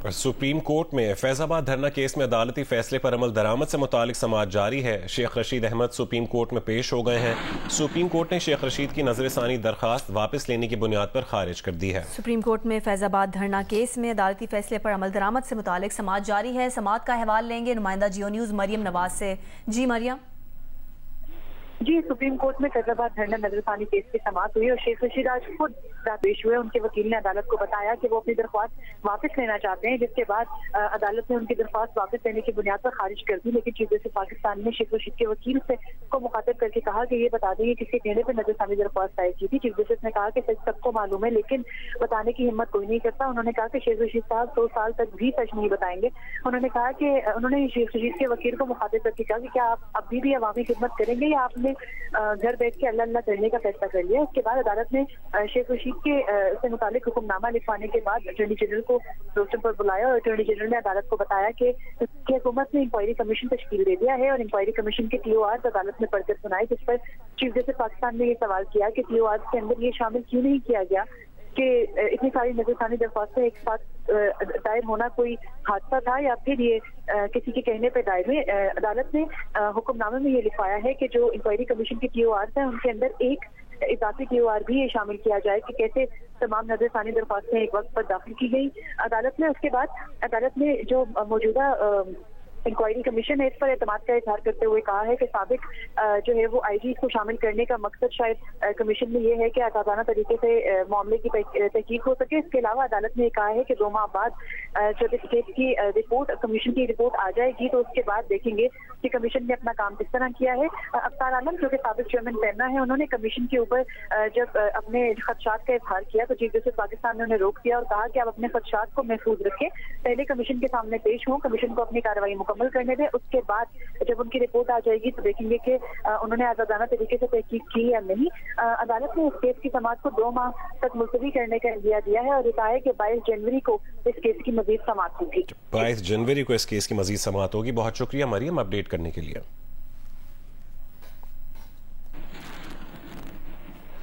Supreme court में फैजाबाद धरना case में अदालती फैसले पर अमल दरामद से मुतालिक समाअत जारी है। शेख रशीद अहमद सुप्रीम कोर्ट में पेश हो गए हैं। सुप्रीम कोर्ट ने शेख रशीद की नजरसानी दरखास्त वापस लेने की बुनियाद पर खारिज कर दी है। सुप्रीम कोर्ट में फैजाबाद धरना केस में अदालती फैसले पर अमल दरामद से मुतालिक समाअत जारी है। समाअत का अहवाल लेंगे नुमाइंदा जियो न्यूज़ मरियम नवाज से। जी मरियम। जी, सुप्रीम कोर्ट में फैजाबाद धरना नजरसानी केस की समाअत हुई और शेख रशीद आज खुद पेश हुए। उनके वकील ने अदालत को बताया कि वो अपनी दरख्वास्त वापस लेना चाहते हैं, जिसके बाद अदालत ने उनकी दरख्वास्त वापस लेने की बुनियाद पर खारिज कर दी। लेकिन चीफ जस्टिस पाकिस्तान ने शेख रशीद के वकील से को मुखातिब करके कहा कि ये बता दें किसके कहने पर नजरसानी दरख्वास्त दायर की थी। चीफ जस्टिस ने कहा कि सच सबको मालूम है, लेकिन बताने की हिम्मत कोई नहीं करता। उन्होंने कहा कि शेख रशीद साहब 100 साल तक भी सच नहीं बताएंगे। उन्होंने कहा कि उन्होंने शेख रशीद के वकील को मुखातिब करके कहा कि क्या आप अभी भी अवामी खिदमत करेंगे या आपने घर बैठ के अल्लाह अल्लाह करने का फैसला कर लिया। उसके बाद अदालत ने शेख रशीद के से मुतालिक हुक्मनामा लिखवाने के बाद अटॉर्नी जनरल को रोस्टर पर बुलाया और अटॉर्नी जनरल ने अदालत को बताया कि हुकूमत ने इंक्वायरी कमीशन तश्कील दे दिया है और इंक्वायरी कमीशन के TOR अदालत में पढ़कर सुनाए, जिस पर चीफ जस्टिस पाकिस्तान ने ये सवाल किया कि TOR के अंदर ये शामिल क्यों नहीं किया गया कि इतनी सारी नजरसानी दरख्वास्तें एक साथ दायर होना कोई हादसा था या फिर ये किसी के कहने पर दायर हुई। अदालत ने हुक्मनामे में ये लिखवाया है कि जो इंक्वायरी कमीशन के TOR हैं उनके अंदर एक इजाफी TOR भी ये शामिल किया जाए कि कैसे तमाम नजरसानी दरख्वास्तें एक वक्त पर दाखिल की गई। अदालत ने उसके बाद अदालत ने जो मौजूदा इंक्वायरी कमीशन है इस पर एतमाद का इजहार करते हुए कहा है कि साबिक जो है वो IG को शामिल करने का मकसद शायद कमीशन में ये है कि आज़ादाना तरीके से मामले की तहकीक हो सके। इसके अलावा अदालत ने कहा है कि 2 माह बाद जब इस केस की रिपोर्ट कमीशन की रिपोर्ट आ जाएगी तो उसके बाद देखेंगे कि कमीशन ने अपना काम किस तरह किया है। अफ्तार आलम जो कि साबिक चेयरमैन पैना है, उन्होंने कमीशन के ऊपर जब अपने खदशात का इजहार किया तो चीफ जस्टिस पाकिस्तान ने उन्हें रोक दिया और कहा कि आप अपने खदशात को महफूज रखें, पहले कमीशन के सामने पेश हों, कमीशन को अपनी कार्रवाई मुकम्मल करने दें। उसके बाद जब उनकी रिपोर्ट आ जाएगी तो देखेंगे कि उन्होंने आज़ादाना तरीके से तहकीक की या नहीं। अदालत ने इस केस की समाअत को 2 माह तक मुलतवी करने का इंदिया दिया है और कहा है कि 22 जनवरी को इस केस की मजीद समाअत होगी। 22 जनवरी को इस केस की मजीद समाअत होगी। बहुत शुक्रिया मरियम अपडेट करने के लिए।